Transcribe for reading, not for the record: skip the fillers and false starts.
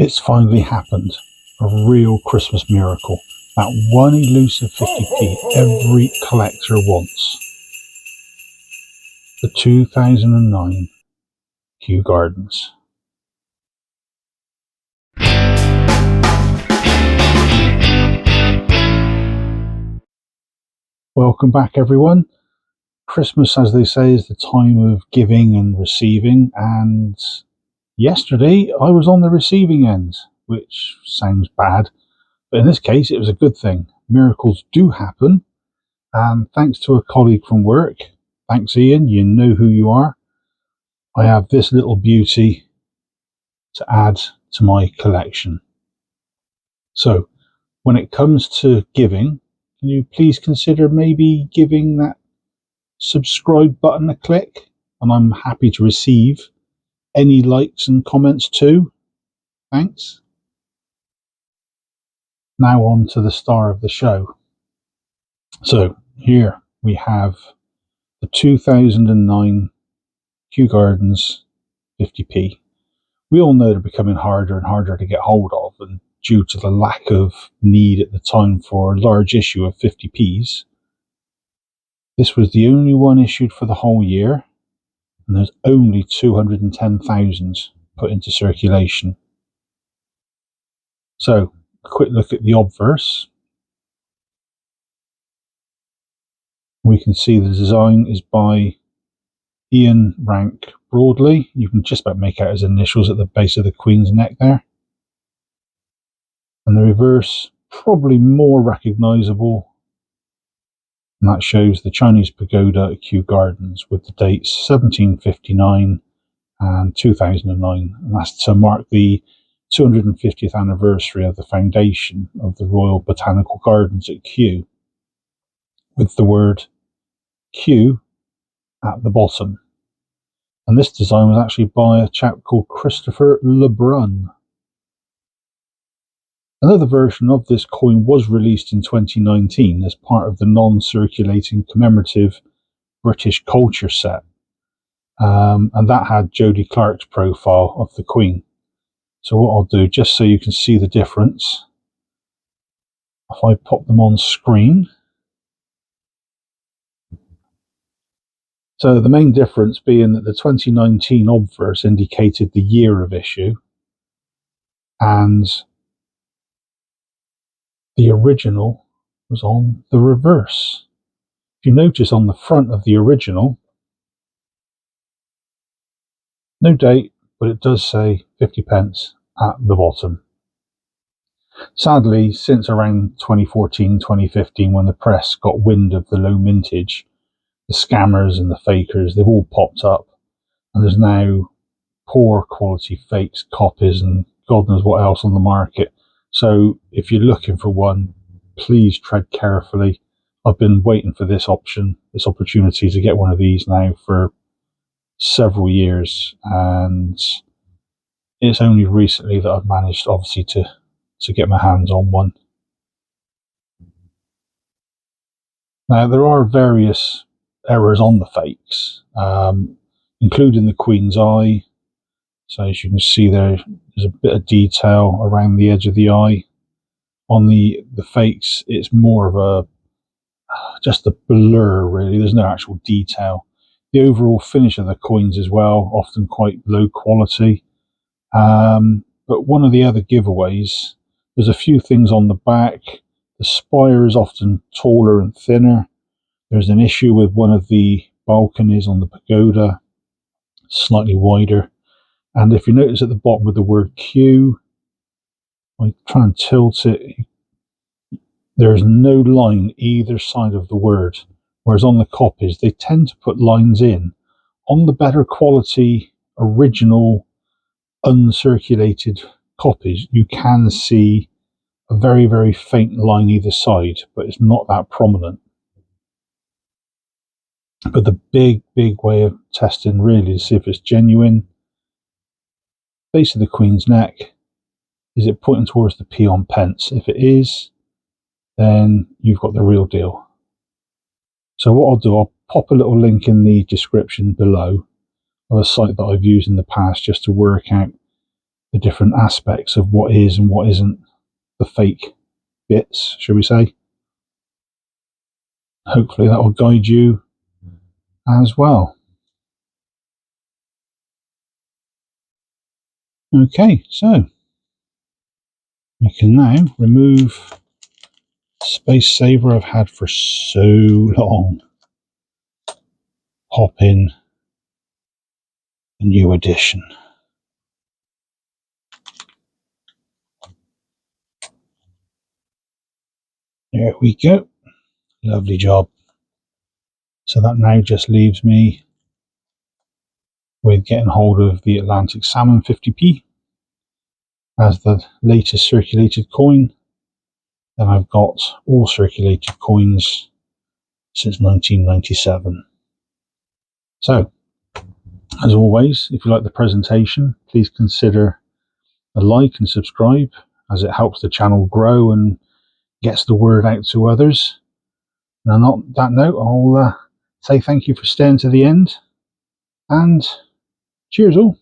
It's finally happened. A real Christmas miracle. That one elusive 50p every collector wants. The 2009 Kew Gardens. Welcome back, everyone. Christmas, as they say, is the time of giving and receiving, and yesterday I was on the receiving end, which sounds bad, but in this case it was a good thing. Miracles do happen, and thanks to a colleague from work, thanks Ian, you know who you are, I have this little beauty to add to my collection. So when it comes to giving, can you please consider maybe giving that subscribe button a click? And I'm happy to receive any likes and comments too. Thanks. Now on to the star of the show. So here we have the 2009 Kew Gardens 50p. We all know they're becoming harder and harder to get hold of, and due to the lack of need at the time for a large issue of 50p's, this was the only one issued for the whole year, and there's only 210,000 put into circulation. So, a quick look at the obverse. We can see the design is by Ian Rank Broadley. You can just about make out his initials at the base of the Queen's neck there. And the reverse, probably more recognisable, and that shows the Chinese pagoda at Kew Gardens with the dates 1759 and 2009, and that's to mark the 250th anniversary of the foundation of the Royal Botanical Gardens at Kew, with the word Kew at the bottom. And this design was actually by a chap called Christopher Lebrun. Another version of this coin was released in 2019 as part of the non-circulating commemorative British culture set. And that had Jodie Clark's profile of the Queen. So what I'll do, just so you can see the difference, if I pop them on screen. So the main difference being that the 2019 obverse indicated the year of issue, and the original was on the reverse. If you notice on the front of the original, no date, but it does say 50p at the bottom. Sadly, since around 2014, 2015, when the press got wind of the low mintage, the scammers and the fakers, they've all popped up, and there's now poor quality fakes, copies, and God knows what else on the market. So if you're looking for one, please tread carefully. I've been waiting for this opportunity to get one of these now for several years, and it's only recently that I've managed, obviously, to get my hands on one. Now, there are various errors on the fakes, including the Queen's eye. So as you can see there's a bit of detail around the edge of the eye. On the fakes, it's more of just a blur, really. There's no actual detail. The overall finish of the coins as well, often quite low quality. But one of the other giveaways, there's a few things on the back. The spire is often taller and thinner. There's an issue with one of the balconies on the pagoda, slightly wider. And if you notice at the bottom with the word Q, I try and tilt it, there is no line either side of the word. Whereas on the copies, they tend to put lines in. On the better quality, original, uncirculated copies, you can see a very, very faint line either side, but it's not that prominent. But the big way of testing really to see if it's genuine, base of the Queen's neck, is it pointing towards the P on pence? If it is, then you've got the real deal. So what I'll do, I'll pop a little link in the description below of a site that I've used in the past just to work out the different aspects of what is and what isn't the fake bits, shall we say. Hopefully that will guide you as well. Okay, so we can now remove the space saver I've had for so long. Pop in the new edition. There we go. Lovely job. So that now just leaves me with getting hold of the Atlantic Salmon 50p as the latest circulated coin. Then I've got all circulated coins since 1997. So, as always, if you like the presentation, please consider a like and subscribe, as it helps the channel grow and gets the word out to others. And on that note, I'll say thank you for staying to the end, and cheers all.